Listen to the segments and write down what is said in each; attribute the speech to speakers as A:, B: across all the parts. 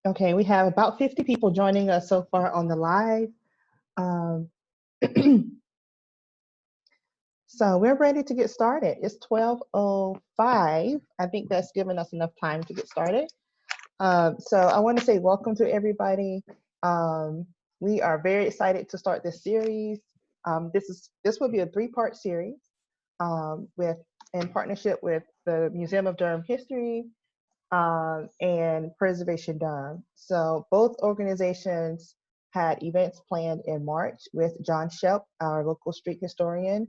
A: Okay, we have about 50 people joining us so far on the live. Um, so we're ready to get started. It's 12:05. I think that's given us enough time to get started. So I want to say welcome to everybody. We are very excited to start this series. This will be a three-part series in partnership with the Museum of Durham History, and Preservation Durham. So both organizations had events planned in March with John Shelp, our local street historian.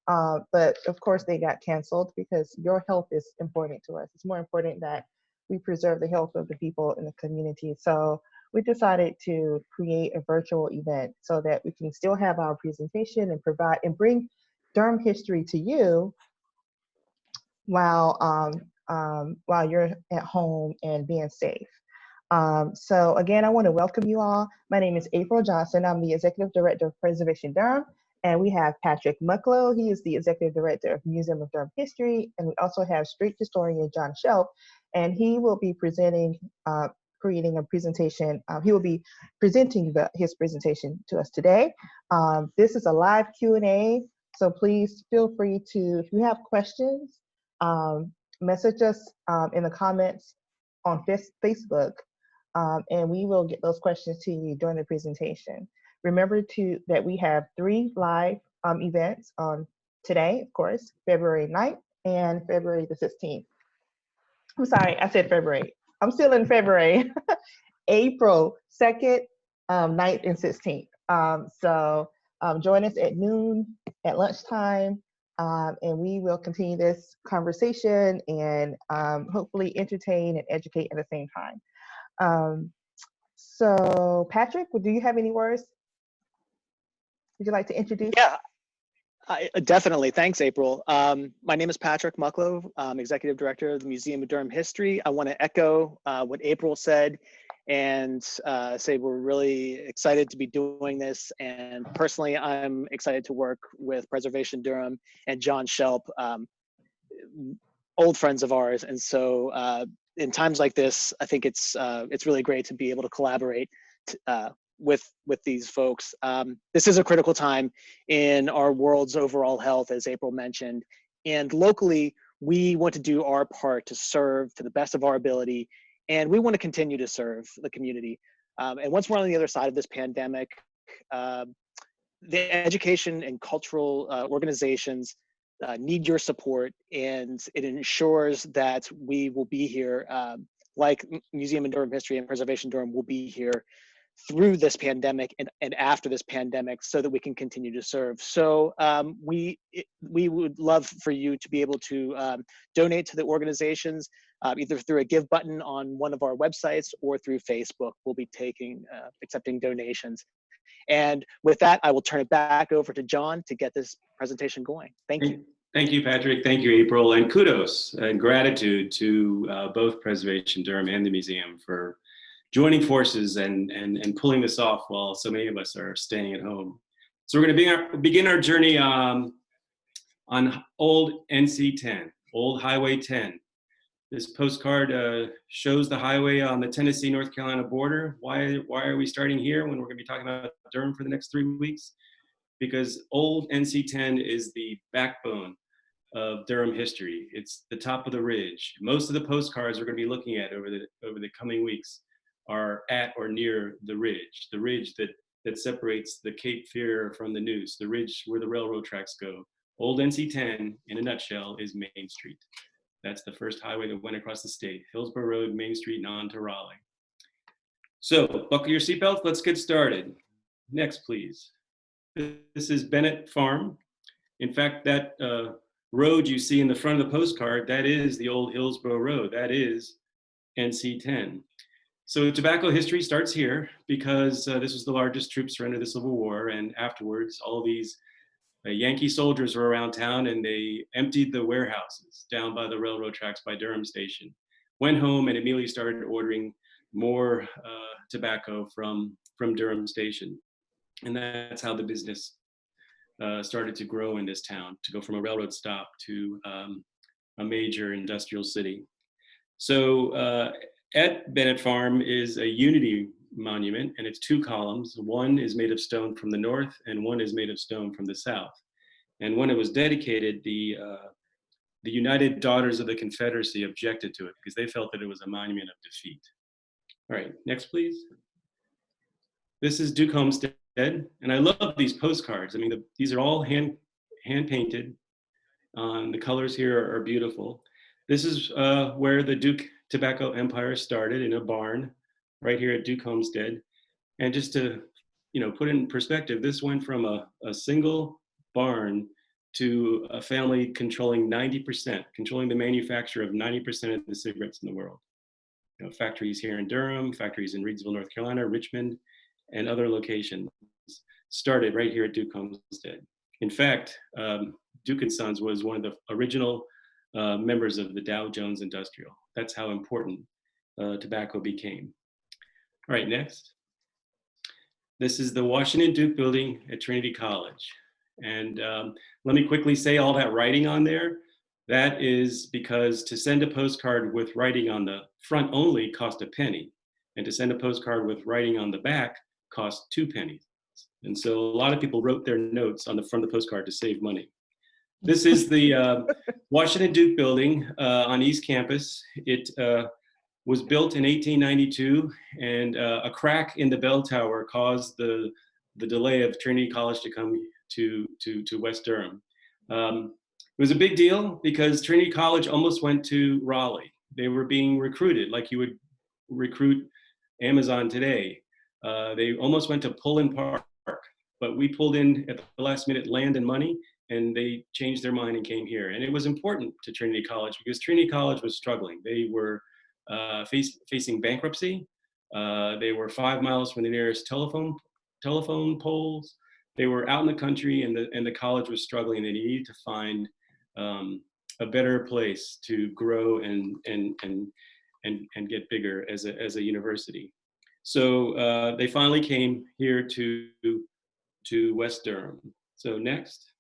A: But of course they got canceled because your health is important to us. It's more important that we preserve the health of the people in the community. So we decided to create a virtual event so that we can still have our presentation and provide and bring Durham history to you while you're at home and being safe. So again, I want to welcome you all. My name is April Johnson. I'm the Executive Director of Preservation Durham, and we have Patrick Mucklow. He is the Executive Director of Museum of Durham History, and we also have Street Historian John Shelp, and he will be creating a presentation. He will be presenting his presentation to us today. This is a live Q&A, so please feel free to, if you have questions, message us in the comments on Facebook, and we will get those questions to you during the presentation. Remember that we have 3 live events on today, of course, February 9th and February the 16th. I'm sorry, I said February. I'm still in February. April 2nd, 9th, and 16th. So join us at noon, at lunchtime, and we will continue this conversation and hopefully entertain and educate at the same time. So Patrick, do you have any words? Would you like to introduce?
B: Yeah, definitely. Thanks, April. My name is Patrick Mucklow. I'm Executive Director of the Museum of Durham History. I want to echo what April said and say we're really excited to be doing this. And personally, I'm excited to work with Preservation Durham and John Shelp, old friends of ours. And so in times like this, I think it's really great to be able to collaborate with these folks. This is a critical time in our world's overall health, as April mentioned. And locally, we want to do our part to serve to the best of our ability, and we want to continue to serve the community. And once we're on the other side of this pandemic, the education and cultural organizations need your support, and it ensures that we will be here, like Museum of Durham History and Preservation Durham will be here through this pandemic and after this pandemic, so that we can continue to serve. So we would love for you to be able to donate to the organizations, either through a give button on one of our websites or through Facebook. We'll be accepting donations. And with that, I will turn it back over to John to get this presentation going. Thank you.
C: Thank you, Patrick. Thank you, April. And kudos and gratitude to both Preservation Durham and the museum for joining forces and pulling this off while so many of us are staying at home. So we're going to begin our journey on Old NC-10, Old Highway 10. This postcard shows the highway on the Tennessee-North Carolina border. Why are we starting here when we're going to be talking about Durham for the next 3 weeks? Because Old NC-10 is the backbone of Durham history. It's the top of the ridge. Most of the postcards we're going to be looking at over the coming weeks are at or near the ridge that separates the Cape Fear from the Neuse, the ridge where the railroad tracks go. Old NC-10, in a nutshell, is Main Street. That's the first highway that went across the state, Hillsborough Road, Main Street, and on to Raleigh. So buckle your seatbelts, let's get started. Next, please. This is Bennett Farm. In fact, that road you see in the front of the postcard, that is the old Hillsborough Road. That is NC-10. So tobacco history starts here because this was the largest troop surrender of the Civil War, and afterwards all these Yankee soldiers were around town and they emptied the warehouses down by the railroad tracks by Durham Station, went home and immediately started ordering more tobacco from Durham Station. And that's how the business started to grow in this town, to go from a railroad stop to a major industrial city. So at Bennett Farm is a unity monument, and it's 2 columns. One is made of stone from the north, and one is made of stone from the south. And when it was dedicated, the United Daughters of the Confederacy objected to it because they felt that it was a monument of defeat. All right, next, please. This is Duke Olmstead, and I love these postcards. I mean, these are all hand painted. The colors here are beautiful. This is where the Duke Tobacco Empire started, in a barn right here at Duke Olmstead. And just to put it in perspective, this went from a single barn to a family controlling 90%, controlling the manufacture of 90% of the cigarettes in the world. Factories here in Durham, factories in Reidsville, North Carolina, Richmond, and other locations started right here at Duke Olmstead. In fact, Duke & Sons was one of the original members of the Dow Jones Industrial. That's how important tobacco became. All right, next. This is the Washington Duke building at Trinity College. And let me quickly say all that writing on there. That is because to send a postcard with writing on the front only cost a penny. And to send a postcard with writing on the back cost 2 pennies. And so a lot of people wrote their notes on the front of the postcard to save money. This is the Washington Duke building on East Campus. It was built in 1892, and a crack in the bell tower caused the delay of Trinity College to come to West Durham. It was a big deal because Trinity College almost went to Raleigh. They were being recruited like you would recruit Amazon today. They almost went to Pullen Park, but we pulled in at the last minute land and money, and they changed their mind and came here. And it was important to Trinity College because Trinity College was struggling. They were facing bankruptcy. They were 5 miles from the nearest telephone poles. They were out in the country, and the college was struggling. They needed to find a better place to grow and get bigger as a university. So they finally came here to West Durham. So next.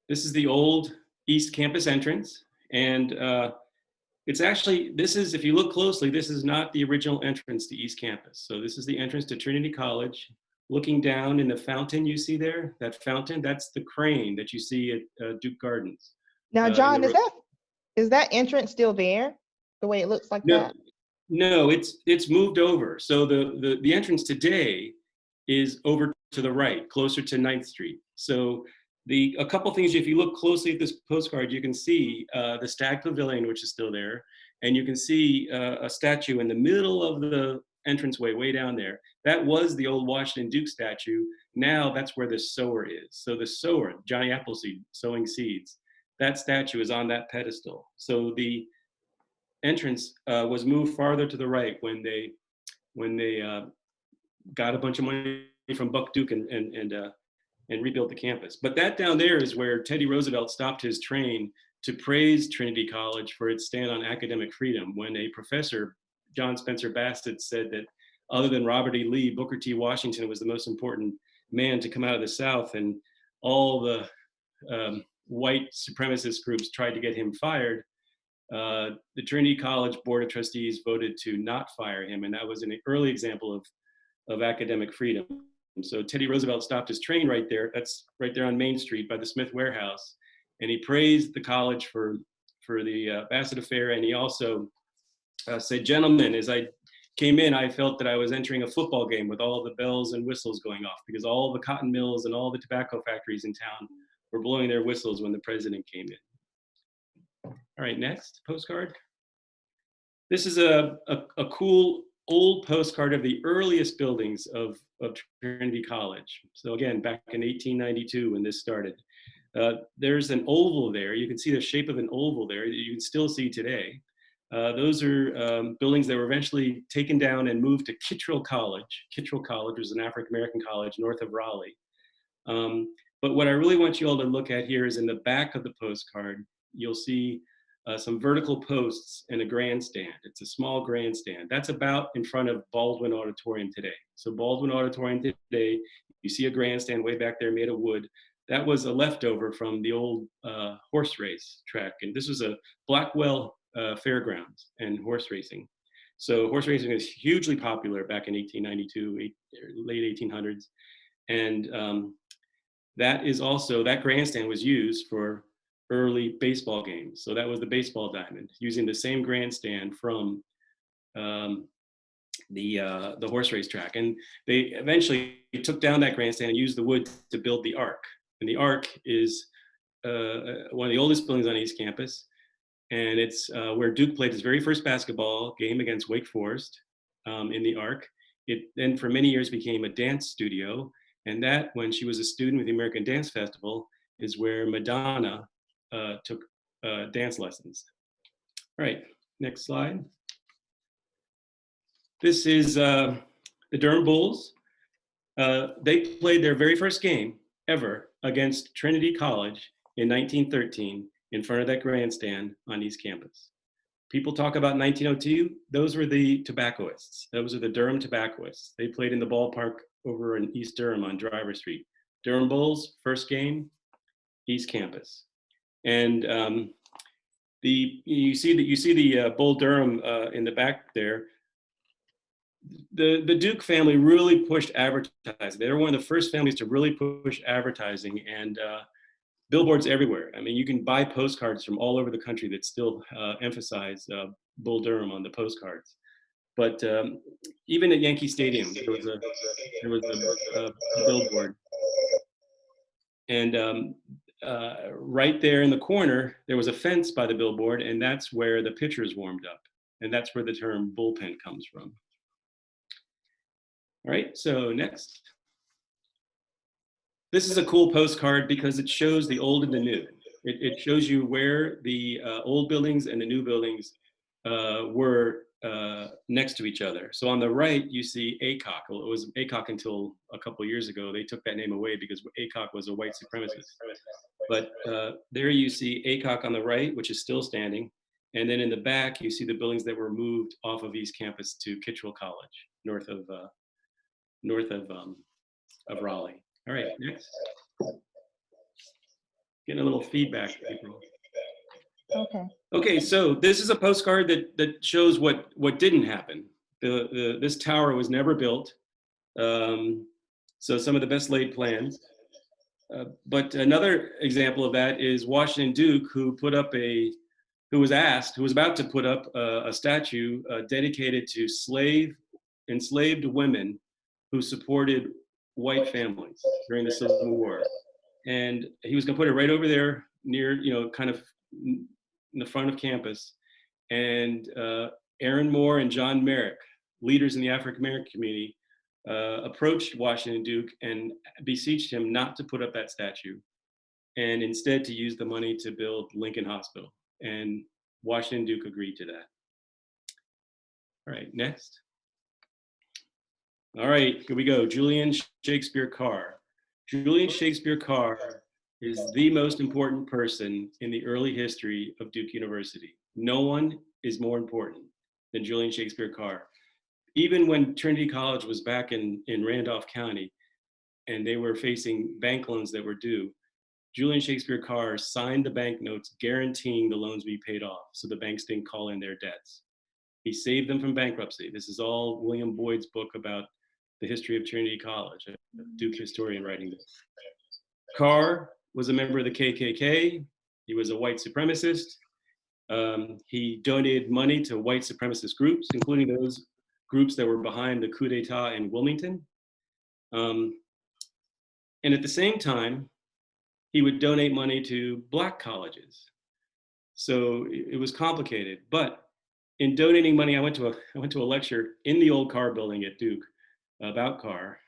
C: This is the old East Campus entrance. And it's actually, if you look closely, this is not the original entrance to East Campus. So this is the entrance to Trinity College. Looking down in the fountain you see there, that fountain, that's the crane that you see at Duke Gardens.
A: Now, John, is that entrance still there, the way it looks like that?
C: No, it's moved over. So the entrance today is over to the right, closer to 9th Street. So a couple things, if you look closely at this postcard, you can see the Stag Pavilion, which is still there, and you can see a statue in the middle of the entranceway, way down there. That was the old Washington Duke statue. Now that's where the sower is. So the sower, Johnny Appleseed, sowing seeds, that statue is on that pedestal. So the entrance was moved farther to the right when they got a bunch of money from Buck Duke and rebuilt the campus. But that down there is where Teddy Roosevelt stopped his train to praise Trinity College for its stand on academic freedom, when a professor, John Spencer Bassett, said that other than Robert E. Lee, Booker T. Washington was the most important man to come out of the South, and all the white supremacist groups tried to get him fired. The Trinity College Board of Trustees voted to not fire him, and that was an early example of academic freedom. So Teddy Roosevelt stopped his train right there. That's right there on Main Street by the Smith Warehouse. And he praised the college for the Bassett Affair. And he also said, "Gentlemen, as I came in, I felt that I was entering a football game with all the bells and whistles going off, because all the cotton mills and all the tobacco factories in town were blowing their whistles when the president came in." All right, next postcard. This is a cool old postcard of the earliest buildings of Trinity College. So again, back in 1892 when this started. There's an oval there. You can see the shape of an oval there that you can still see today. Those are buildings that were eventually taken down and moved to Kittrell College. Kittrell College was an African-American college north of Raleigh. But what I really want you all to look at here is in the back of the postcard, you'll see some vertical posts and a grandstand. It's a small grandstand. That's about in front of Baldwin Auditorium today. So Baldwin Auditorium today, you see a grandstand way back there made of wood. That was a leftover from the old horse race track. And this was a Blackwell fairgrounds and horse racing. So horse racing was hugely popular back in 1892, late 1800s. And that grandstand was used for early baseball games. So that was the baseball diamond, using the same grandstand from the horse race track. And they eventually took down that grandstand and used the wood to build the Arc. And the Arc is one of the oldest buildings on East Campus. And it's where Duke played his very first basketball game against Wake Forest in the Arc. It then for many years became a dance studio. And that, when she was a student with the American Dance Festival, is where Madonna took dance lessons. All right, next slide. This is the Durham Bulls. They played their very first game ever against Trinity College in 1913 in front of that grandstand on East Campus. People talk about 1902. Those were the tobacconists. Those are the Durham tobacconists. They played in the ballpark over in East Durham on Driver Street. Durham Bulls, first game, East Campus. And you see the Bull Durham in the back there. The Duke family really pushed advertising. They were one of the first families to really push advertising, and billboards everywhere. I mean, you can buy postcards from all over the country that still emphasize Bull Durham on the postcards. But even at Yankee Stadium, there was a billboard. And right there in the corner, there was a fence by the billboard, and that's where the pitchers warmed up. And that's where the term bullpen comes from. All right, so next. This is a cool postcard because it shows the old and the new. It shows you where the old buildings and the new buildings were next to each other. So on the right, you see ACOC. Well, it was ACOC until a couple of years ago. They took that name away because ACOC was a white supremacist. But there you see ACOC on the right, which is still standing. And then in the back, you see the buildings that were moved off of East Campus to Kittrell College, north of Raleigh. All right, next. Getting a little feedback, April.
A: Okay.
C: Okay, so this is a postcard that shows what didn't happen. This tower was never built. So some of the best laid plans. But another example of that is Washington Duke, who was about to put up a statue dedicated to enslaved women who supported white families during the Civil War. And he was gonna put it right over there near, kind of in the front of campus. And Aaron Moore and John Merrick, leaders in the African-American community, approached Washington Duke and beseeched him not to put up that statue and instead to use the money to build Lincoln Hospital. And Washington Duke agreed to that. All right, next. All right, here we go. Julian Shakespeare Carr. Julian Shakespeare Carr is the most important person in the early history of Duke University. No one is more important than Julian Shakespeare Carr. Even when Trinity College was back in Randolph County and they were facing bank loans that were due, Julian Shakespeare Carr signed the bank notes guaranteeing the loans be paid off so the banks didn't call in their debts. He saved them from bankruptcy. This is all William Boyd's book about the history of Trinity College, a Duke historian writing this. Carr was a member of the KKK. He was a white supremacist. He donated money to white supremacist groups, including those groups that were behind the coup d'etat in Wilmington. And at the same time, he would donate money to Black colleges. So it was complicated. But in donating money, I went to a lecture in the old Carr building at Duke about Carr.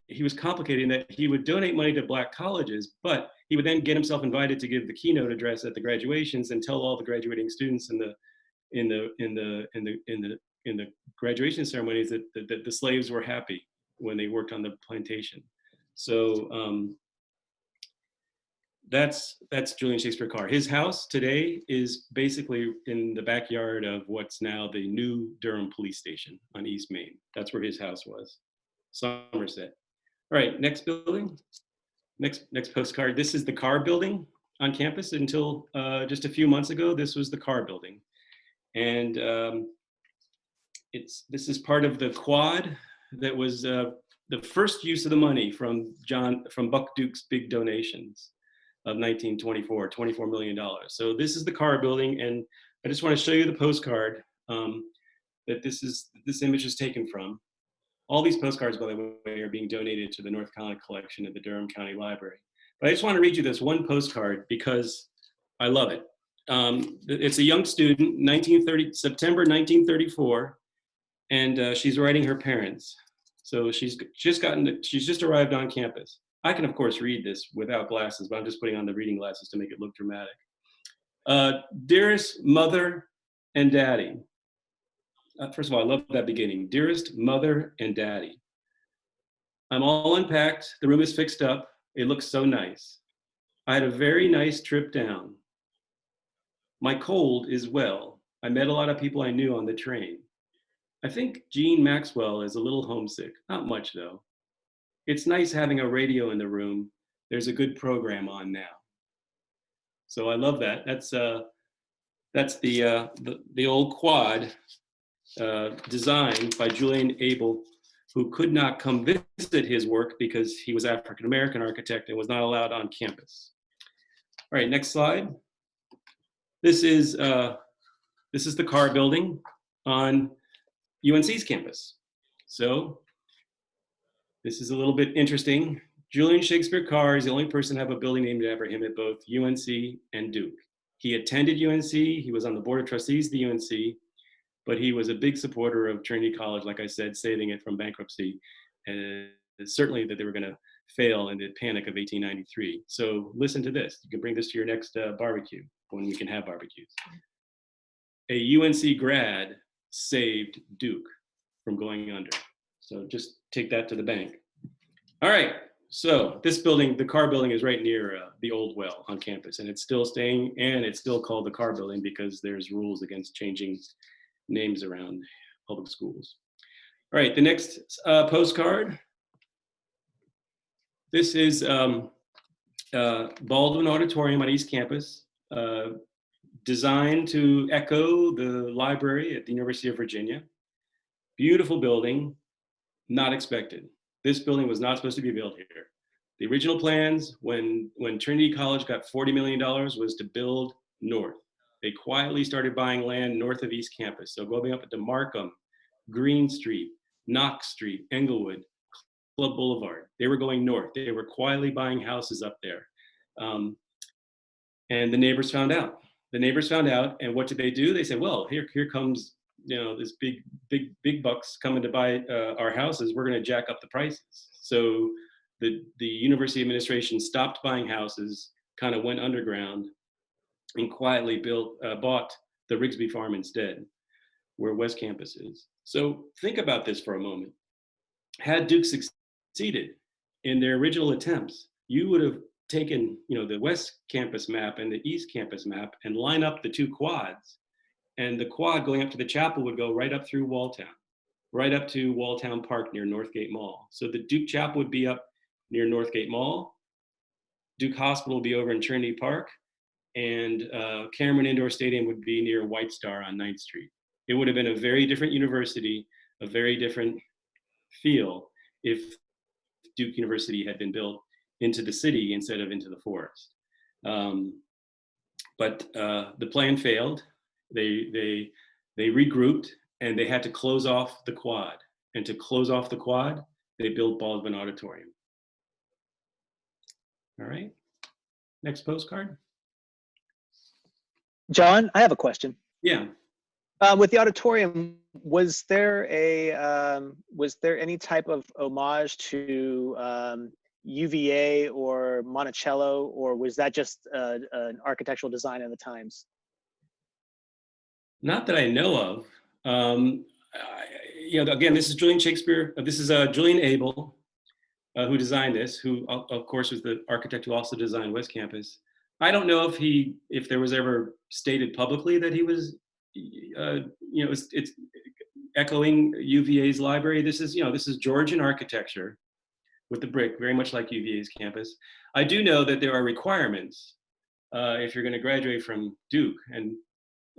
C: He was complicated in that he would donate money to Black colleges, but he would then get himself invited to give the keynote address at the graduations and tell all the graduating students in the graduation ceremonies that the slaves were happy when they worked on the plantation. So that's Julian Shakespeare Carr. His house today is basically in the backyard of what's now the new Durham Police Station on East Main. That's where his house was, Somerset. All right, next building, next postcard. This is the Carr building. on campus until just a few months ago. This was the Carr building. And this is part of the quad that was the first use of the money from Buck Duke's big donations of 1924, $24 million. So this is the Carr building, and I just want to show you the postcard that this image is taken from. All these postcards, by the way, are being donated to the North Carolina collection at the Durham County Library. But I just want to read you this one postcard because I love it. It's a young student, September 1934, and she's writing her parents. So she's just arrived on campus. I can, of course, read this without glasses, but I'm just putting on the reading glasses to make it look dramatic. Dearest mother and daddy. First of all, I love that beginning. Dearest mother and daddy. I'm all unpacked. The room is fixed up. It looks so nice. I had a very nice trip down. My cold is well. I met a lot of people I knew on the train. I think Jean Maxwell is a little homesick. Not much, though. It's nice having a radio in the room. There's a good program on now. So I love that. That's the old quad designed by Julian Abel, who could not come visit his work because he was African-American architect and was not allowed on campus. All right, next slide. This is the Carr building on UNC's campus. So this is a little bit interesting. Julian Shakespeare Carr is the only person to have a building named after him at both UNC and Duke. He attended UNC, he was on the board of trustees of the UNC, but he was a big supporter of Trinity College, like I said, saving it from bankruptcy, and certainly that they were gonna fail in the panic of 1893. So listen to this. You can bring this to your next barbecue, when we can have barbecues. A UNC grad saved Duke from going under. So just take that to the bank. All right, so this building, the Carr building, is right near the old well on campus, and it's still staying, and it's still called the Carr building because there's rules against changing names around public schools. All right, the next postcard. This is Baldwin Auditorium on East Campus, designed to echo the library at the University of Virginia. Beautiful building, not expected. This building was not supposed to be built here. The original plans, when Trinity College got $40 million, was to build north. They quietly started buying land north of East Campus. So going up to Markham, Green Street, Knox Street, Englewood, Club Boulevard. They were going north. They were quietly buying houses up there. And the neighbors found out. The neighbors found out, and what did they do? They said, well, here comes, this big bucks coming to buy our houses. We're going to jack up the prices. So the university administration stopped buying houses, kind of went underground, and quietly bought the Rigsby Farm instead, where West Campus is. So think about this for a moment. Had Duke succeeded in their original attempts, you would have taken the West Campus map and the East Campus map and line up the two quads, and the quad going up to the chapel would go right up through Walltown, right up to Walltown Park near Northgate Mall. So the Duke Chapel would be up near Northgate Mall, Duke Hospital would be over in Trinity Park, and Cameron Indoor Stadium would be near White Star on 9th Street. It would have been a very different university, a very different feel if Duke University had been built into the city instead of into the forest. But the plan failed. They regrouped, and they had to close off the quad. And to close off the quad, they built Baldwin Auditorium. All right, next postcard.
B: John, I have a question.
C: Yeah.
B: With the auditorium, was there any type of homage to UVA or Monticello, or was that just an architectural design in the times?
C: Not that I know of. Again, this is Julian Shakespeare. This is Julian Abel, who designed this, who of course was the architect who also designed West Campus. I don't know if there was ever stated publicly that he was, it's echoing UVA's library. This is Georgian architecture with the brick, very much like UVA's campus. I do know that there are requirements if you're going to graduate from Duke. And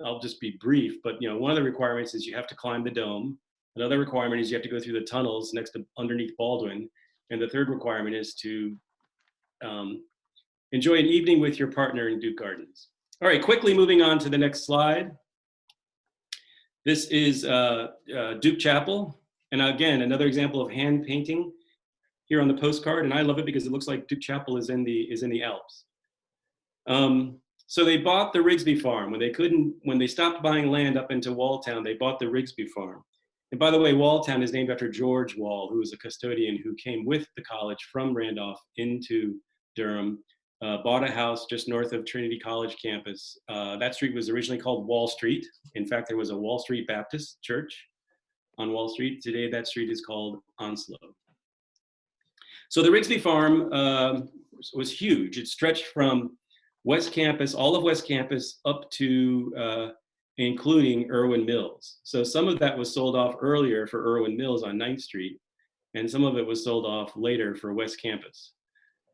C: I'll just be brief, but one of the requirements is you have to climb the dome. Another requirement is you have to go through the tunnels underneath Baldwin. And the third requirement is to enjoy an evening with your partner in Duke Gardens. All right, quickly moving on to the next slide. This is Duke Chapel. And again, another example of hand painting here on the postcard. And I love it because it looks like Duke Chapel is in the Alps. So they bought the Rigsby farm. When they stopped buying land up into Walltown, they bought the Rigsby farm. And by the way, Walltown is named after George Wall, who was a custodian who came with the college from Randolph into Durham, bought a house just north of Trinity College campus. That street was originally called Wall Street. In fact, there was a Wall Street Baptist church on Wall Street. Today, that street is called Onslow. So the Rigsby farm was huge. It stretched from West Campus, all of West Campus, up to including Irwin Mills. So some of that was sold off earlier for Irwin Mills on 9th Street, and some of it was sold off later for West Campus.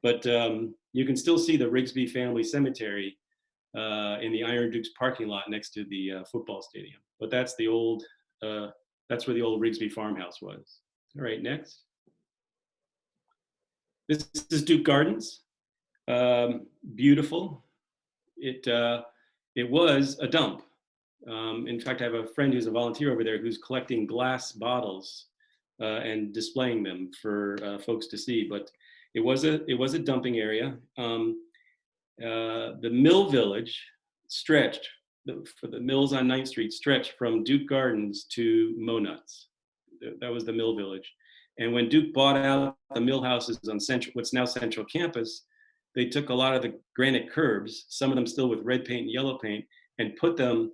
C: But you can still see the Rigsby family cemetery in the Iron Dukes parking lot next to the football stadium. But that's the old, that's where the old Rigsby farmhouse was. All right, next. This is Duke Gardens. Beautiful. It was a dump. In fact, I have a friend who's a volunteer over there who's collecting glass bottles and displaying them for folks to see. But it was a dumping area. The mill village stretched, for the mills on 9th Street, stretched from Duke Gardens to Monuts. That was the mill village. And when Duke bought out the mill houses on what's now Central Campus, they took a lot of the granite curbs, some of them still with red paint and yellow paint, and put them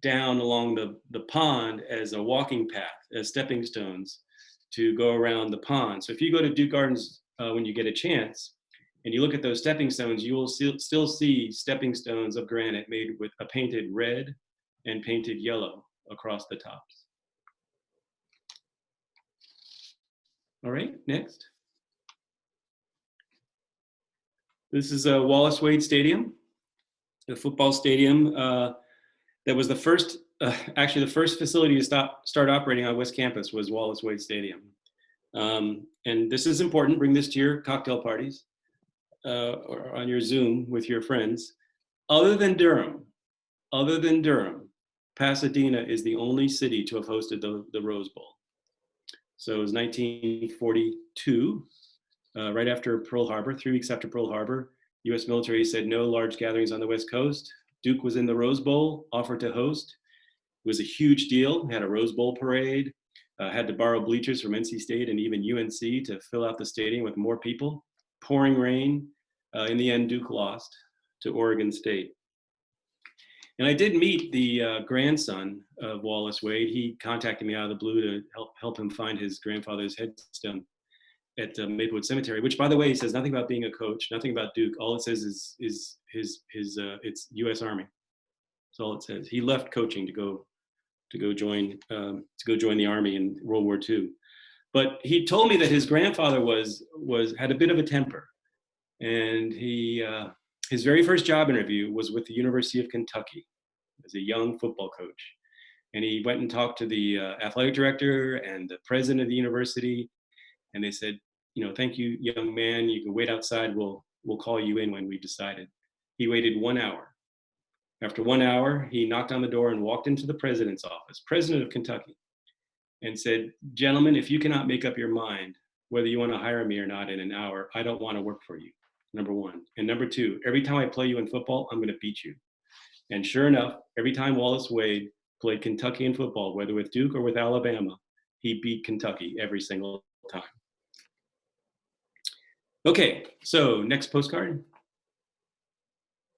C: down along the pond as a walking path, as stepping stones to go around the pond. So if you go to Duke Gardens when you get a chance, and you look at those stepping stones, you will still see stepping stones of granite made with a painted red and painted yellow across the tops. All right, next. This is Wallace Wade Stadium, the football stadium that was the first, actually the first facility to start operating on West Campus was Wallace Wade Stadium. And this is important, bring this to your cocktail parties or on your Zoom with your friends. Other than Durham, Pasadena is the only city to have hosted the Rose Bowl. So it was 1942, right after Pearl Harbor, 3 weeks after Pearl Harbor. US military said no large gatherings on the West Coast. Duke was in the Rose Bowl, offered to host. It was a huge deal, had a Rose Bowl parade, had to borrow bleachers from NC State and even UNC to fill out the stadium with more people. Pouring rain. In the end, Duke lost to Oregon State. And I did meet the grandson of Wallace Wade. He contacted me out of the blue to help him find his grandfather's headstone at Maplewood Cemetery, which, by the way, says nothing about being a coach, nothing about Duke. All it says is it's U.S. Army. That's all it says. He left coaching to go join the Army in World War II. But he told me that his grandfather had a bit of a temper, and his very first job interview was with the University of Kentucky as a young football coach. And he went and talked to the athletic director and the president of the university. And they said, thank you, young man. You can wait outside. We'll call you in when we've decided. He waited 1 hour. After 1 hour, he knocked on the door and walked into the president's office, president of Kentucky, and said, gentlemen, if you cannot make up your mind whether you want to hire me or not in an hour, I don't want to work for you. Number one. And number two, every time I play you in football, I'm going to beat you. And sure enough, every time Wallace Wade played Kentucky in football, whether with Duke or with Alabama, he beat Kentucky every single time. Okay, so next postcard.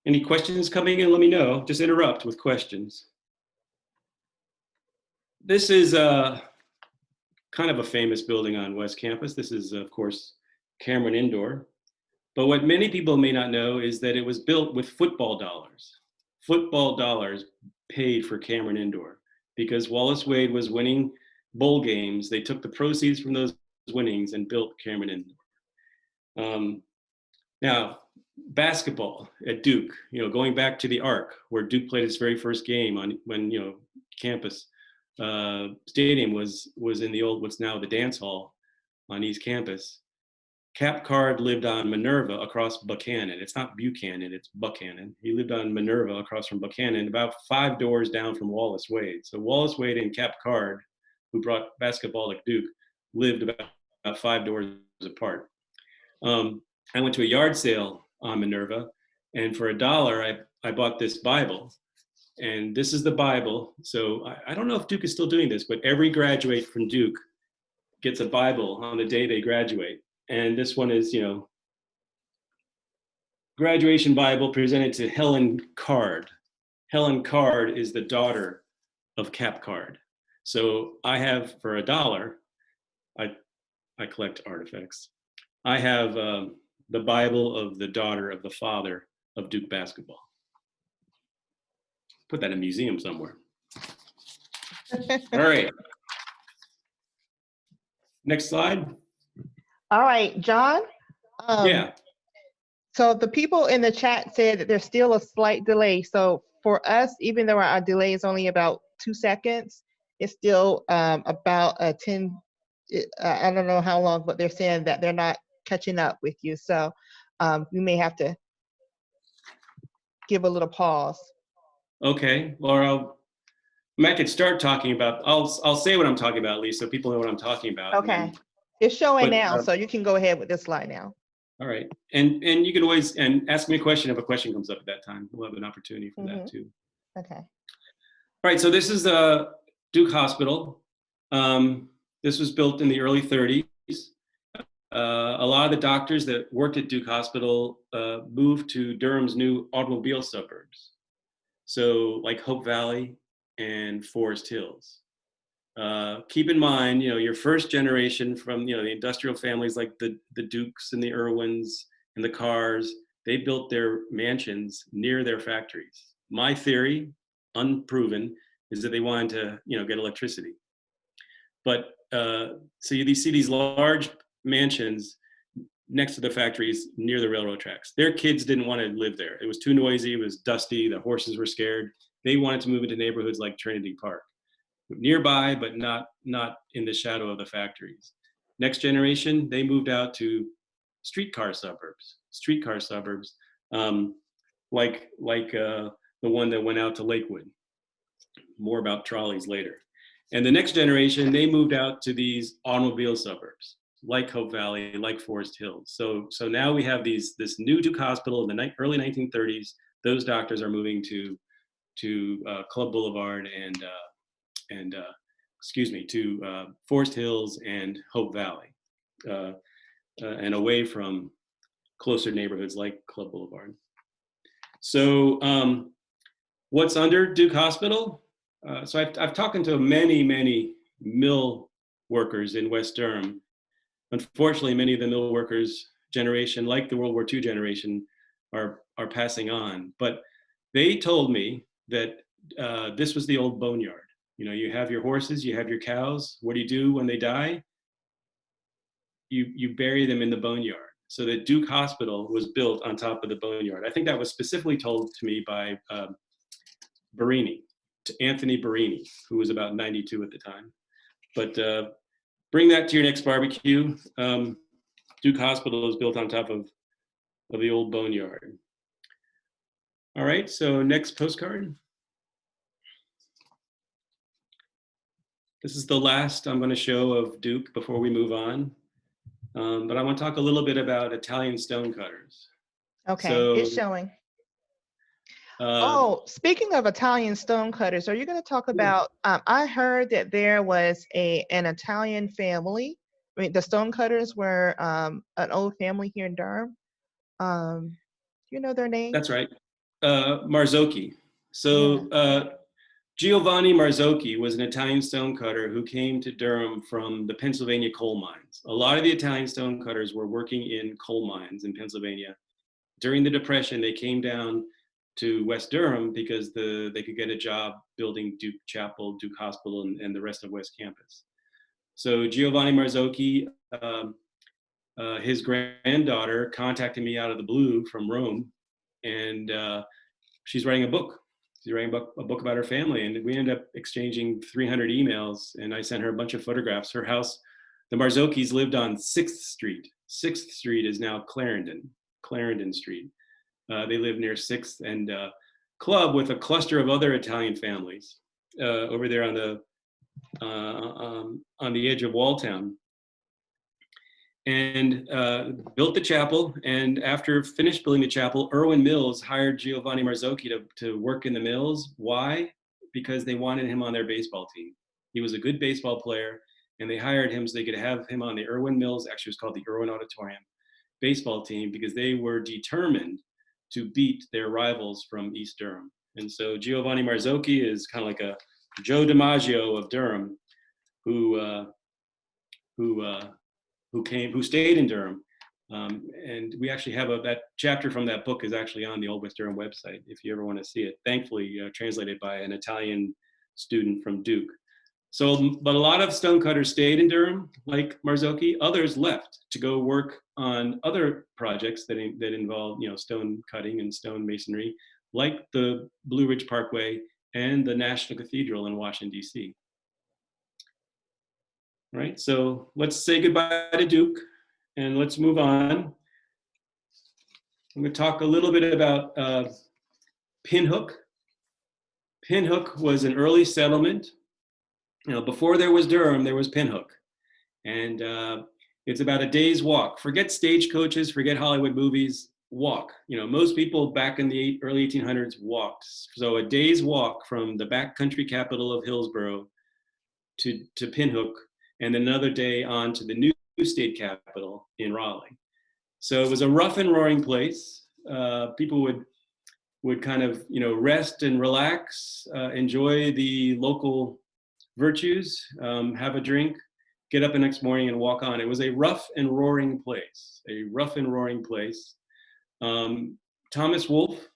C: Any questions coming in? Let me know. Just interrupt with questions. This is kind of a famous building on West Campus. This is, of course, Cameron Indoor. But what many people may not know is that it was built with football dollars. Football dollars paid for Cameron Indoor because Wallace Wade was winning bowl games. They took the proceeds from those winnings and built Cameron Indoor. Now, basketball at Duke, going back to the Arc, where Duke played its very first game when campus stadium was in the old, what's now the dance hall on East Campus. Cap Card lived on Minerva across Buchanan. It's not Buchanan, it's Buchanan. He lived on Minerva across from Buchanan, about 5 doors down from Wallace Wade. So Wallace Wade and Cap Card, who brought basketball at Duke, lived about 5 doors apart. I went to a yard sale on Minerva, and for $1, I bought this Bible. And this is the Bible. So I don't know if Duke is still doing this, but every graduate from Duke gets a Bible on the day they graduate. And this one is, graduation Bible presented to Helen Card. Helen Card is the daughter of Cap Card. So I have, for $1, I collect artifacts. I have the Bible of the daughter of the father of Duke basketball. Put that in a museum somewhere. All right. Next slide.
A: All right, John.
C: Yeah.
A: So the people in the chat said that there's still a slight delay. So for us, even though our delay is only about 2 seconds, it's still about a 10, I don't know how long, but they're saying that they're not catching up with you. So you may have to give a little pause.
C: Okay, Laura, I could start talking about, I'll say what I'm talking about at least so people know what I'm talking about.
A: Okay, it's showing now, so you can go ahead with this slide now.
C: All right, and you can always ask me a question if a question comes up at that time. We'll have an opportunity for that too.
A: Okay.
C: All right, so this is Duke Hospital. This was built in the early 30s. A lot of the doctors that worked at Duke Hospital moved to Durham's new automobile suburbs. So like Hope Valley and Forest Hills. Keep in mind, your first generation from, the industrial families like the Dukes and the Irwins and the Carrs, they built their mansions near their factories. My theory, unproven, is that they wanted to, get electricity. But so you see these large mansions next to the factories near the railroad tracks. Their kids didn't want to live there. It was too noisy, it was dusty, the horses were scared. They wanted to move into neighborhoods like Trinity Park, nearby, but not in the shadow of the factories. Next generation, they moved out to streetcar suburbs, like the one that went out to Lakewood. More about trolleys later. And the next generation, they moved out to these automobile suburbs, like Hope Valley, like Forest Hills. So now we have this new Duke Hospital in the early 1930s. Those doctors are moving to Club Boulevard and to Forest Hills and Hope Valley, and away from closer neighborhoods like Club Boulevard. So what's under Duke Hospital? So I've talked to many mill workers in West Durham. Unfortunately, many of the mill workers generation, like the World War II generation, are passing on. But they told me that this was the old boneyard. You have your horses, you have your cows. What do you do when they die? You bury them in the boneyard. So that Duke Hospital was built on top of the boneyard. I think that was specifically told to me by Anthony Barini, who was about 92 at the time. But bring that to your next barbecue. Duke Hospital is built on top of the old boneyard. All right, so next postcard. This is the last I'm going to show of Duke before we move on. But I want to talk a little bit about Italian stonecutters.
A: Okay,
C: so,
A: it's showing. Speaking of Italian stonecutters, are you going to talk about, I heard that there was an Italian family. I mean, the stonecutters were an old family here in Durham. You know their name?
C: That's right. Marzocchi. So Giovanni Marzocchi was an Italian stonecutter who came to Durham from the Pennsylvania coal mines. A lot of the Italian stonecutters were working in coal mines in Pennsylvania. During the Depression, they came down to West Durham because they could get a job building Duke Chapel, Duke Hospital, and the rest of West Campus. So Giovanni Marzocchi his granddaughter contacted me out of the blue from Rome, and she's writing a book. She's writing a book about her family, and we ended up exchanging 300 emails, and I sent her a bunch of photographs. Her house, the Marzocchis lived on 6th Street. 6th Street is now Clarendon Street. They live near 6th and Club with a cluster of other Italian families over there on the edge of Walltown. And built the chapel, and after finished building the chapel, Irwin Mills hired Giovanni Marzocchi to work in the mills. Why? Because they wanted him on their baseball team. He was a good baseball player, and they hired him so they could have him on the Irwin Mills, actually it was called the Irwin Auditorium baseball team, because they were determined to beat their rivals from East Durham. And so Giovanni Marzocchi is kind of like a Joe DiMaggio of Durham, who stayed in Durham. And we actually have that chapter from that book is actually on the Old West Durham website, if you ever want to see it. Thankfully, translated by an Italian student from Duke. So, but a lot of stonecutters stayed in Durham, like Marzocchi. Others left to go work on other projects that involve, stone cutting and stone masonry, like the Blue Ridge Parkway and the National Cathedral in Washington, D.C. Right, so let's say goodbye to Duke and let's move on. I'm going to talk a little bit about Pinhook. Pinhook was an early settlement. Before there was Durham, there was Pinhook. And it's about a day's walk. Forget stagecoaches, forget Hollywood movies, walk. Most people back in the early 1800s walked. So a day's walk from the backcountry capital of Hillsborough to Pinhook, and another day on to the new state capital in Raleigh. So it was a rough and roaring place. People would kind of, rest and relax, enjoy the local virtues, have a drink, get up the next morning and walk on. It was a rough and roaring place, Thomas Wolfe,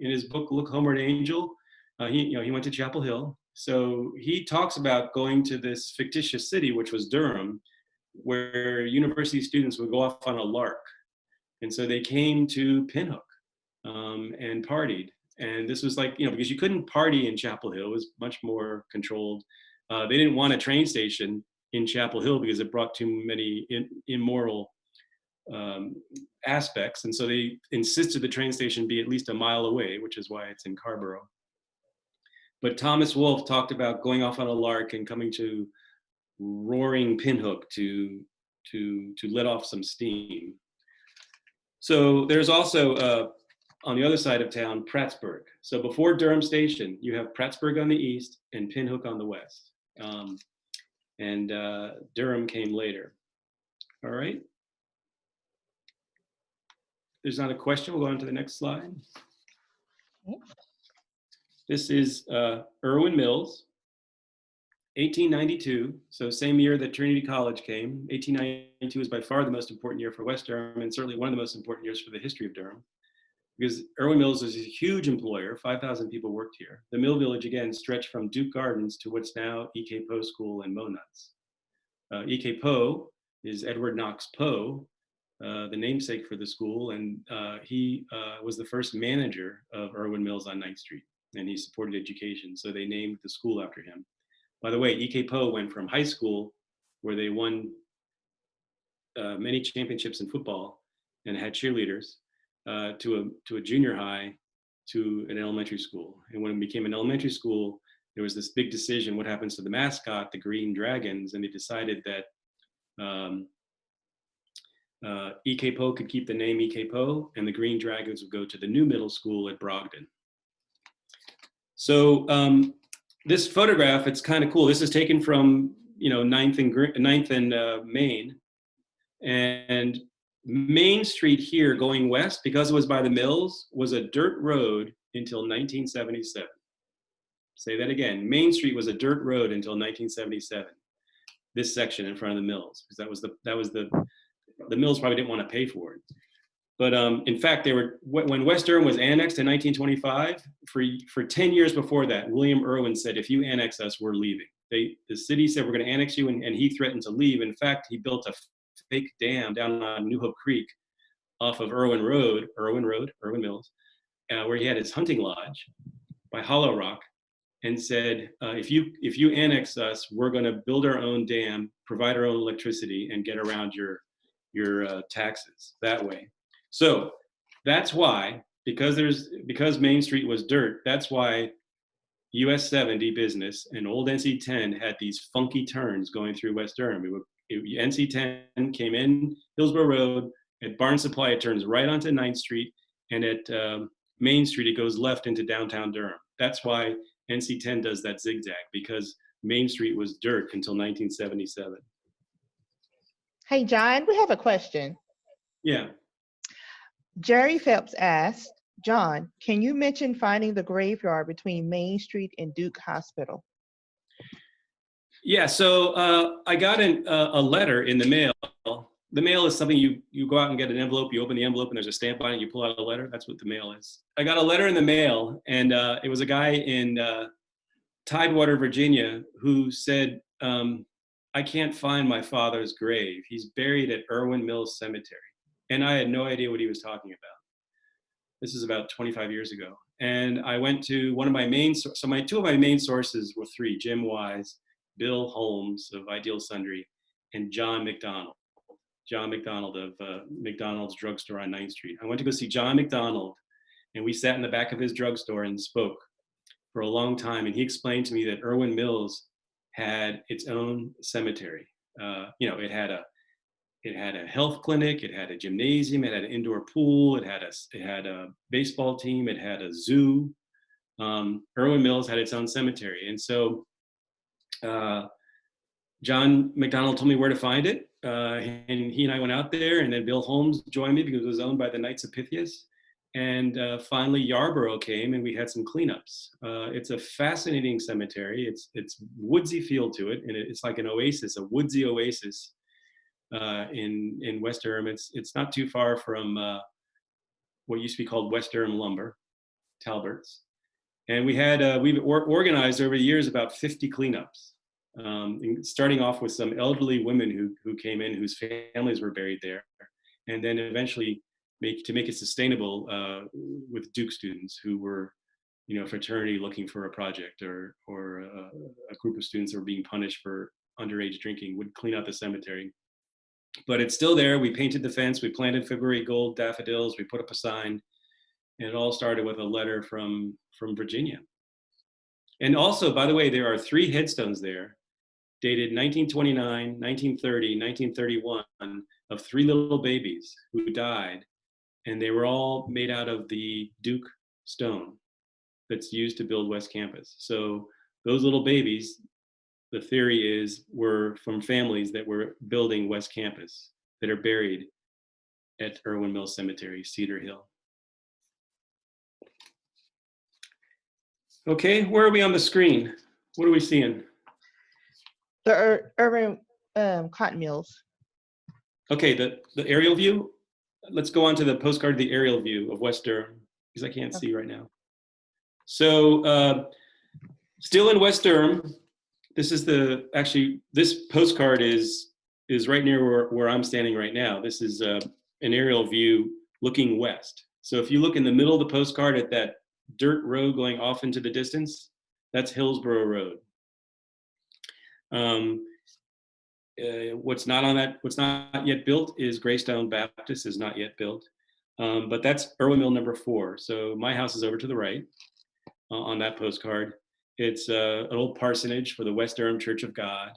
C: in his book, Look Homeward Angel, he went to Chapel Hill. So he talks about going to this fictitious city, which was Durham, where university students would go off on a lark. And so they came to Pinhook and partied. And this was like, because you couldn't party in Chapel Hill, it was much more controlled. They didn't want a train station in Chapel Hill because it brought too many immoral aspects. And so they insisted the train station be at least a mile away, which is why it's in Carborough. But Thomas Wolfe talked about going off on a lark and coming to roaring Pinhook to let off some steam. So there's also, on the other side of town, Prattsburg. So before Durham Station, you have Prattsburg on the east and Pinhook on the west. And Durham came later. All right. There's not a question. We'll go on to the next slide. Okay. This is Irwin Mills, 1892, so same year that Trinity College came. 1892 is by far the most important year for West Durham, and certainly one of the most important years for the history of Durham, because Irwin Mills is a huge employer. 5,000 people worked here. The mill village, again, stretched from Duke Gardens to what's now E.K. Poe School and Monuts. E.K. Poe is Edward Knox Poe, the namesake for the school, and he was the first manager of Irwin Mills on 9th Street. And he supported education, so they named the school after him. By the way, E.K. Poe went from high school, where they won many championships in football and had cheerleaders, to a junior high, to an elementary school. And when it became an elementary school, there was this big decision: what happens to the mascot, the Green Dragons? And they decided that E.K. Poe could keep the name E.K. Poe, and the Green Dragons would go to the new middle school at Brogden. So this photograph, it's kind of cool. This is taken from 9th and Main, and Main Street here going west, because it was by the mills, was a dirt road until 1977. Say that again. Main Street was a dirt road until 1977. This section in front of the mills, because the mills probably didn't want to pay for it. But in fact, when West Durham was annexed in 1925, for 10 years before that, William Irwin said, if you annex us, we're leaving. The city said, we're going to annex you, and he threatened to leave. In fact, he built a fake dam down on New Hope Creek off of Irwin Mills, where he had his hunting lodge by Hollow Rock, and said, if you annex us, we're going to build our own dam, provide our own electricity, and get around your taxes that way. So that's why, because Main Street was dirt, that's why US 70 business and old NC 10 had these funky turns going through West Durham. NC 10 came in Hillsborough Road. At Barn Supply, it turns right onto 9th Street, and at Main Street, it goes left into downtown Durham. That's why NC 10 does that zigzag, because Main Street was dirt until 1977.
A: Hey, John, we have a question.
C: Yeah.
A: Jerry Phelps asked, John, can you mention finding the graveyard between Main Street and Duke Hospital?
C: Yeah, so I got a letter in the mail. The mail is something you go out and get an envelope, you open the envelope and there's a stamp on it, you pull out a letter. That's what the mail is. I got a letter in the mail, and it was a guy in Tidewater, Virginia, who said, I can't find my father's grave. He's buried at Irwin Mills Cemetery. And I had no idea what he was talking about. This is about 25 years ago. And I went to one of my two of my main sources were three: Jim Wise, Bill Holmes of Ideal Sundry, and John McDonald. John McDonald of McDonald's drugstore on 9th Street. I went to go see John McDonald, and we sat in the back of his drugstore and spoke for a long time. And he explained to me that Irwin Mills had its own cemetery. It had a health clinic, it had a gymnasium, it had an indoor pool, it had a baseball team, it had a zoo. Irwin Mills had its own cemetery. And so John McDonald told me where to find it. And he and I went out there, and then Bill Holmes joined me because it was owned by the Knights of Pythias. And finally Yarborough came, and we had some cleanups. It's a fascinating cemetery. It's woodsy feel to it, and it's like an oasis, a woodsy oasis in West Durham. It's not too far from what used to be called West Durham Lumber, Talbert's. And we've organized over the years about 50 cleanups. Starting off with some elderly women who came in, whose families were buried there, and then eventually make it sustainable with Duke students who were, fraternity looking for a project, or a group of students that were being punished for underage drinking would clean out the cemetery. But it's still there. We painted the fence, we planted February gold daffodils, we put up a sign, and it all started with a letter from Virginia. And also, by the way, there are 3 headstones there, dated 1929, 1930, 1931, of 3 little babies who died. And they were all made out of the Duke stone that's used to build West Campus. So those little babies, the theory is, were from families that were building West Campus that are buried at Irwin Mills Cemetery, Cedar Hill. Okay, where are we on the screen? What are we seeing?
A: The Irwin cotton mills.
C: Okay, the aerial view. Let's go on to the postcard, the aerial view of West Durham, because I can't see right now. So still in West Durham, this postcard is right near where I'm standing right now. This is an aerial view looking west. So if you look in the middle of the postcard at that dirt road going off into the distance, that's Hillsborough Road. What's not yet built is Greystone Baptist, is not yet built. But that's Irwin Mill number 4. So my house is over to the right on that postcard. It's an old parsonage for the West Durham Church of God,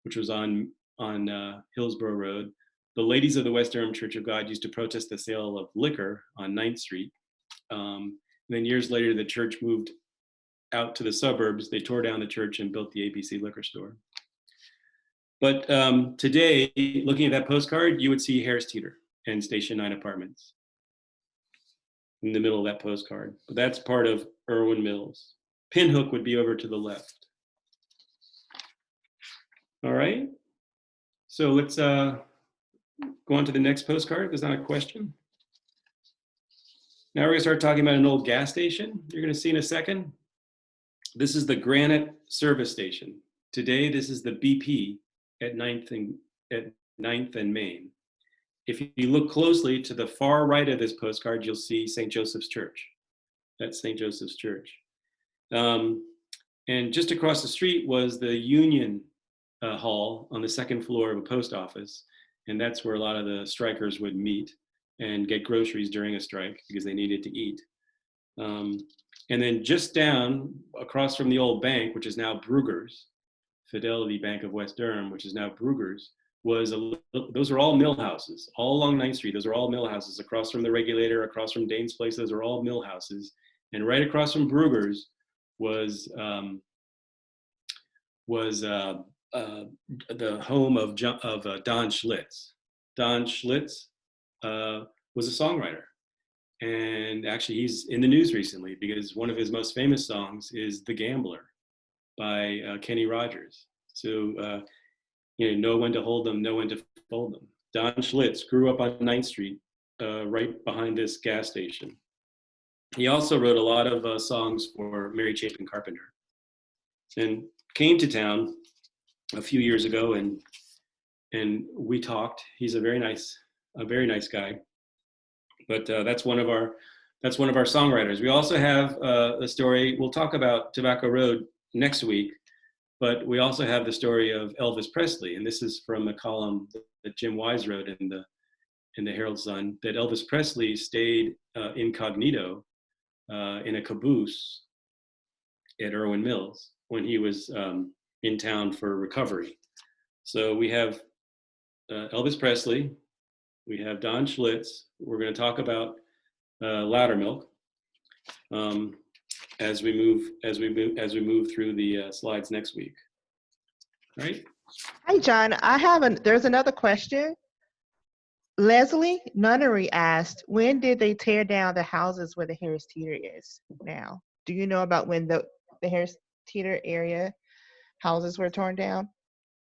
C: which was on Hillsborough Road. The ladies of the West Durham Church of God used to protest the sale of liquor on 9th Street. And then years later, the church moved out to the suburbs. They tore down the church and built the ABC liquor store. But today, looking at that postcard, you would see Harris Teeter and Station 9 Apartments in the middle of that postcard. But that's part of Irwin Mills. Pinhook would be over to the left. All right. So let's go on to the next postcard. There's not a question. Now we're gonna start talking about an old gas station. You're gonna see in a second. This is the Granite Service Station. Today, this is the BP at 9th 9th and Main. If you look closely to the far right of this postcard, you'll see St. Joseph's Church. That's St. Joseph's Church. And just across the street was the Union Hall on the second floor of a post office. And that's where a lot of the strikers would meet and get groceries during a strike because they needed to eat. And then just down across from the old bank, which is now Brugger's, Fidelity Bank of West Durham, which is now Brugger's, those are all mill houses, all along 9th Street. Those are all mill houses across from the Regulator, across from Dane's Place. Those are all mill houses. And right across from Brugger's was the home of Don Schlitz. Don Schlitz was a songwriter. And actually, he's in the news recently because one of his most famous songs is The Gambler by Kenny Rogers. So, know when to hold them, know when to fold them. Don Schlitz grew up on 9th Street, right behind this gas station. He also wrote a lot of songs for Mary Chapin Carpenter, and came to town a few years ago, and we talked. He's a very nice guy. But that's one of our songwriters. We also have a story. We'll talk about Tobacco Road next week, but we also have the story of Elvis Presley, and this is from a column that Jim Wise wrote in the Herald Sun, that Elvis Presley stayed incognito in a caboose at Irwin Mills when he was in town for recovery. So we have Elvis Presley, we have Don Schlitz. We're going to talk about Loudermilk as we move through the slides next week. All right.
A: Hi, John. There's another question. Leslie Nunnery asked, when did they tear down the houses where the Harris Teeter is now? Do you know about when the Harris Teeter area houses were torn down?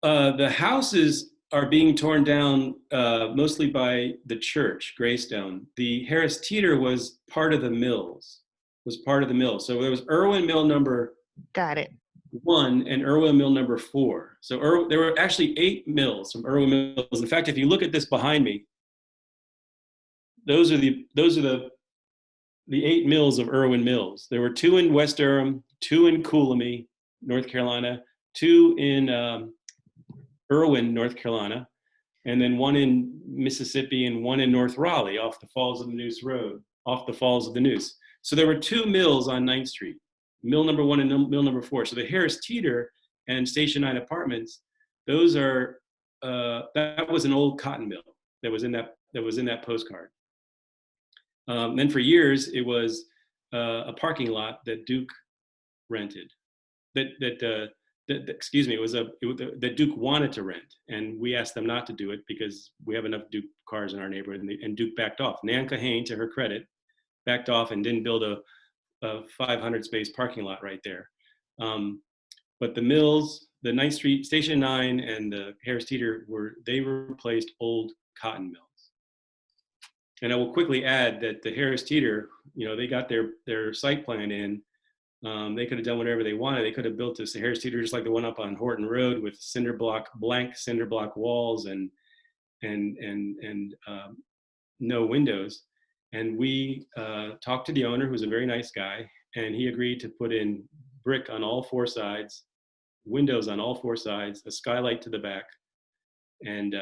C: The houses are being torn down mostly by the church, Greystone. The Harris Teeter was part of the mills. So there was Irwin Mill number
A: Got it.
C: 1 and Irwin Mill number 4. So there were actually 8 mills from Irwin Mills. In fact, if you look at this behind me, those are the 8 mills of Irwin Mills. There were 2 in West Durham, 2 in Coolamy, North Carolina, 2 in Irwin, North Carolina, and then 1 in Mississippi and 1 in North Raleigh off the Falls of the Neuse Road, off the Falls of the Neuse. So there were 2 mills on 9th Street, mill number 1 and mill number 4. So the Harris Teeter and Station 9 Apartments, those are, that was an old cotton mill that was in that postcard. Then for years, it was a parking lot that Duke rented, that Duke wanted to rent, and we asked them not to do it because we have enough Duke cars in our neighborhood, and Duke backed off. Nan Kahane, to her credit, backed off and didn't build a 500 space parking lot right there. But the mills, the 9th Street, Station 9 and the Harris Teeter they replaced old cotton mills. And I will quickly add that the Harris Teeter, they got their site plan in. They could have done whatever they wanted. They could have built this Harris Teeter just like the one up on Horton Road with blank cinder block walls and no windows. And we talked to the owner, who's a very nice guy, and he agreed to put in brick on all 4 sides, windows on all 4 sides, a skylight to the back. And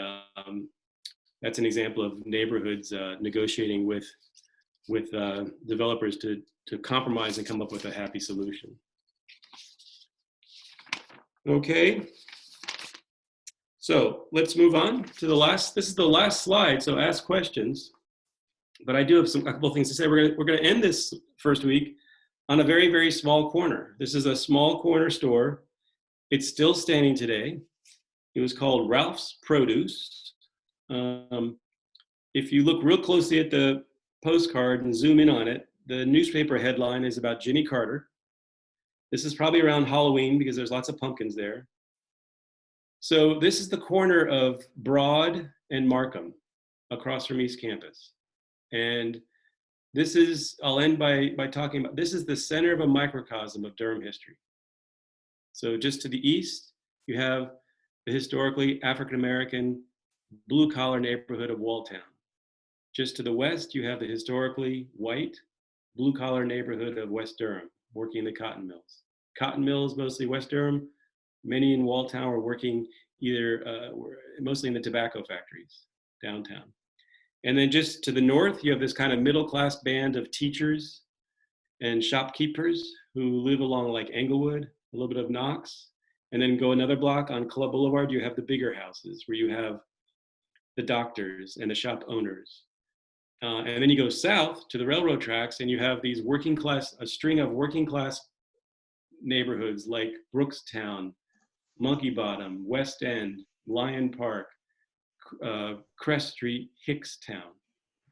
C: that's an example of neighborhoods negotiating with developers to compromise and come up with a happy solution. Okay, so let's move on to this is the last slide, so ask questions. But I do have a couple of things to say. We're gonna end this first week on a very, very small corner. This is a small corner store. It's still standing today. It was called Ralph's Produce. If you look real closely at the postcard and zoom in on it, the newspaper headline is about Jimmy Carter. This is probably around Halloween because there's lots of pumpkins there. So this is the corner of Broad and Markham across from East Campus. And this is, I'll end by talking about, this is the center of a microcosm of Durham history. So just to the east, you have the historically African-American blue-collar neighborhood of Walltown. Just to the west, you have the historically white, blue-collar neighborhood of West Durham, working in the cotton mills. Cotton mills, mostly West Durham. Many in Walltown were working mostly in the tobacco factories downtown. And then just to the north, you have this kind of middle-class band of teachers and shopkeepers who live along like Englewood, a little bit of Knox. And then go another block on Club Boulevard, you have the bigger houses where you have the doctors and the shop owners. And then you go south to the railroad tracks and you have these a string of working class neighborhoods like Brookstown, Monkey Bottom, West End, Lyon Park, Crest Street, Hickstown,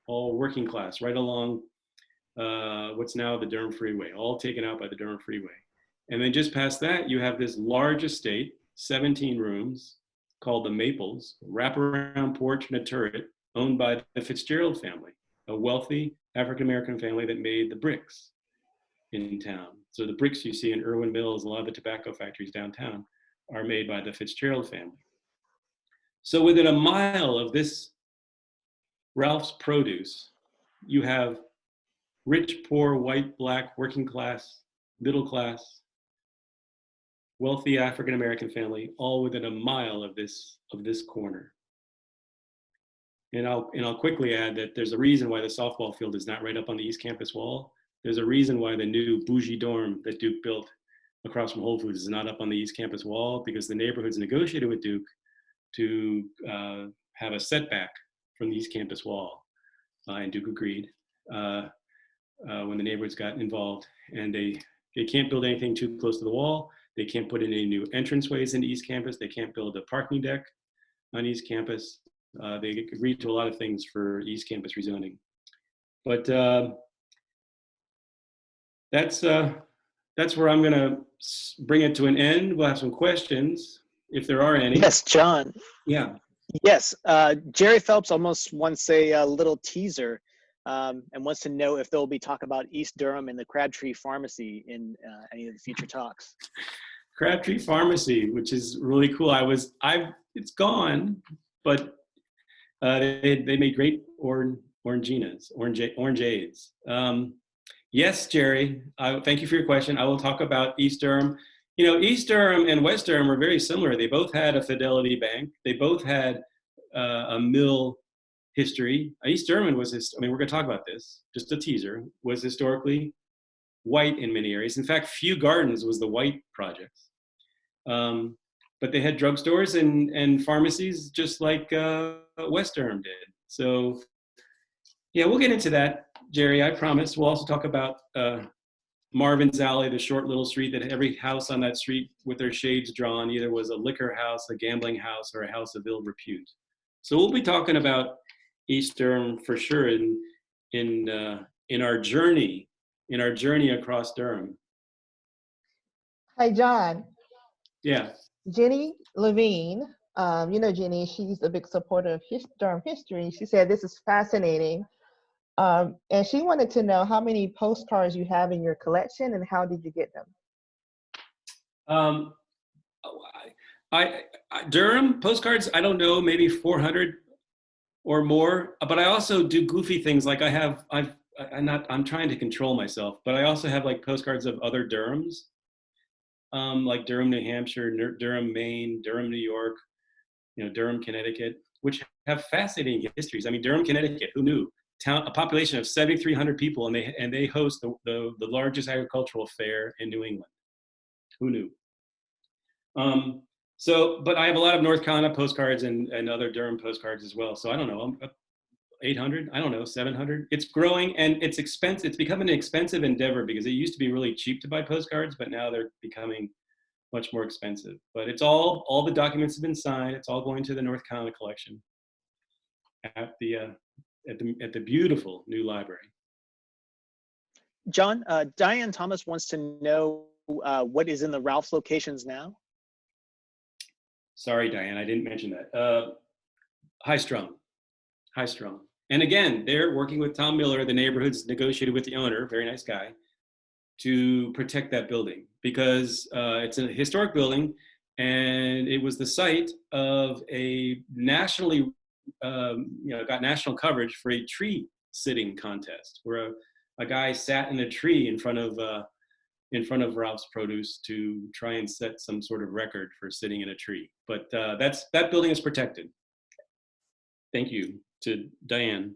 C: all working class, right along what's now the Durham Freeway, all taken out by the Durham Freeway. And then just past that, you have this large estate, 17 rooms, called the Maples, wraparound porch and a turret, owned by the Fitzgerald family, a wealthy African-American family that made the bricks in town. So the bricks you see in Irwin Mills, a lot of the tobacco factories downtown, are made by the Fitzgerald family. So within a mile of this Ralph's Produce, you have rich, poor, white, black, working class, middle class, wealthy African-American family, all within a mile of this corner. And I'll quickly add that there's a reason why the softball field is not right up on the East Campus wall. There's a reason why the new bougie dorm that Duke built across from Whole Foods is not up on the East Campus wall, because the neighborhoods negotiated with Duke to have a setback from the East Campus wall. And Duke agreed when the neighborhoods got involved. And they can't build anything too close to the wall. They can't put in any new entranceways into East Campus. They can't build a parking deck on East Campus. They agreed to a lot of things for East Campus rezoning. But that's where I'm gonna bring it to an end. We'll have some questions, if there are any.
B: Yes, John.
C: Yeah.
B: Yes, Jerry Phelps almost wants a little teaser and wants to know if there will be talk about East Durham and the Crabtree Pharmacy in any of the future talks.
C: Crabtree Pharmacy, which is really cool. It's gone, but they made great orangeades. Yes, Jerry, thank you for your question. I will talk about East Durham. You know, East Durham and West Durham were very similar. They both had a Fidelity Bank. They both had a mill history. East Durham we're going to talk about this, just a teaser, was historically white in many areas. In fact, Few Gardens was the white project. But they had drugstores and pharmacies just like West Durham did. So yeah, we'll get into that, Jerry, I promise. We'll also talk about Marvin's Alley, the short little street that every house on that street with their shades drawn either was a liquor house, a gambling house, or a house of ill repute. So we'll be talking about East Durham for sure in our journey across Durham.
A: Hi, John.
C: Yeah.
A: Jenny Levine, you know Jenny, she's a big supporter of Durham history. She said this is fascinating. And she wanted to know how many postcards you have in your collection and how did you get them?
C: Durham postcards, I don't know, maybe 400 or more. But I also do goofy things like I'm trying to control myself, but I also have like postcards of other Durhams, like Durham, New Hampshire, Durham, Maine, Durham, New York, Durham, Connecticut, which have fascinating histories. I mean, Durham, Connecticut, who knew? A population of 7,300 people, and they host the largest agricultural fair in New England. Who knew? But I have a lot of North Carolina postcards and other Durham postcards as well. So I don't know, 800, I don't know, 700. It's growing and it's expensive. It's becoming an expensive endeavor because it used to be really cheap to buy postcards, but now they're becoming much more expensive. But it's all the documents have been signed. It's all going to the North Carolina collection at the beautiful new library.
B: John, Diane Thomas wants to know what is in the Ralph's locations now.
C: Sorry, Diane, I didn't mention that. High strung. And again, they're working with Tom Miller, the neighborhoods negotiated with the owner, very nice guy, to protect that building because it's a historic building and it was the site of a nationally got national coverage for a tree sitting contest where a guy sat in a tree in front of Ralph's Produce to try and set some sort of record for sitting in a tree. But that building is protected. Thank you to Diane.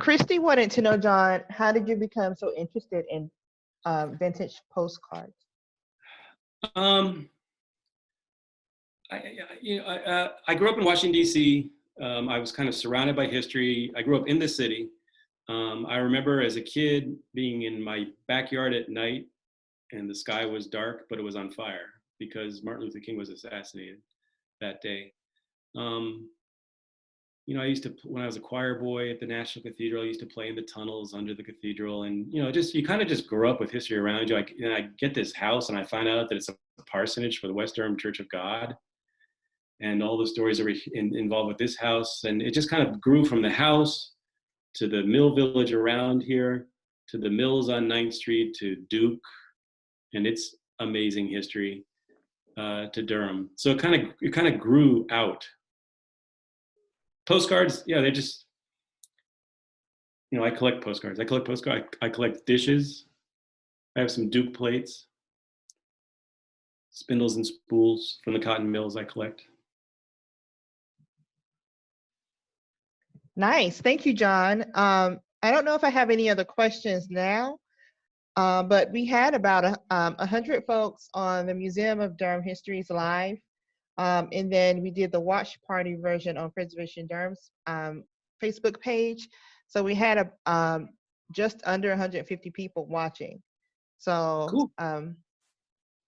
A: Christy wanted to know, John, how did you become so interested in vintage postcards?
C: I grew up in Washington, D.C. I was kind of surrounded by history. I grew up in the city. I remember as a kid being in my backyard at night and the sky was dark, but it was on fire because Martin Luther King was assassinated that day. I used to, when I was a choir boy at the National Cathedral, I used to play in the tunnels under the cathedral. And, you kind of just grow up with history around you. I get this house and I find out that it's a parsonage for the West Durham Church of God. And all the stories are involved with this house. And it just kind of grew from the house to the mill village around here, to the mills on 9th Street, to Duke, and its amazing history, to Durham. So it kind of grew out. Postcards, yeah, they just, I collect postcards. I collect dishes. I have some Duke plates, spindles and spools from the cotton mills I collect.
A: Nice, thank you, John. I don't know if I have any other questions now, but we had about 100 folks on the Museum of Durham History's live. And then we did the watch party version on Preservation Durham's Facebook page. So we had just under 150 people watching. So
C: cool.